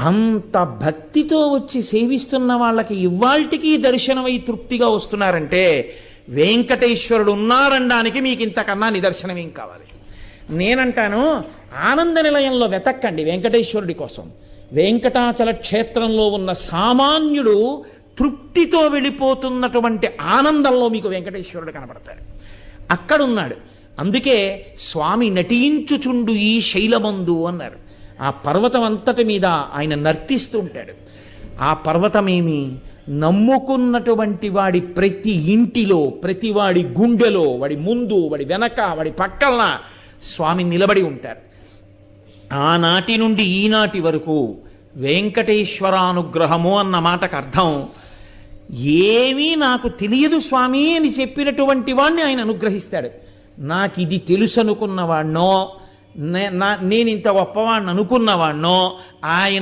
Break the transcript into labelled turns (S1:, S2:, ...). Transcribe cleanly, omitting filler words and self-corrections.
S1: అంత భక్తితో వచ్చి సేవిస్తున్న వాళ్ళకి ఇవాల్టికి దర్శనమై తృప్తిగా వస్తున్నారంటే వెంకటేశ్వరుడు ఉన్నారనడానికి మీకు ఇంతకన్నా నిదర్శనం ఏం కావాలి? నేనంటాను, ఆనంద నిలయంలో వెతక్కండి వెంకటేశ్వరుడి కోసం. వెంకటాచల క్షేత్రంలో ఉన్న సామాన్యుడు తృప్తితో వెళ్ళిపోతున్నటువంటి ఆనందంలో మీకు వెంకటేశ్వరుడు కనబడతాడు. అక్కడున్నాడు. అందుకే స్వామి నటించుచుండు ఈ శైలమందు అన్నారు. ఆ పర్వతం అంతటి మీద ఆయన నర్తిస్తూ ఉంటాడు. ఆ పర్వతమేమి నమ్ముకున్నటువంటి వాడి ప్రతి ఇంటిలో, ప్రతి వాడి గుండెలో, వాడి ముందు, వాడి వెనక, వాడి పక్కన స్వామి నిలబడి ఉంటారు. ఆనాటి నుండి ఈనాటి వరకు వెంకటేశ్వరానుగ్రహము అన్న మాటకు అర్థం, ఏమీ నాకు తెలియదు స్వామి అని చెప్పినటువంటి వాడిని ఆయన అనుగ్రహిస్తాడు. నాకు ఇది తెలుసు అనుకున్నవాడినో, నేను ఇంత గొప్పవాడిని అనుకున్నవాడినో ఆయన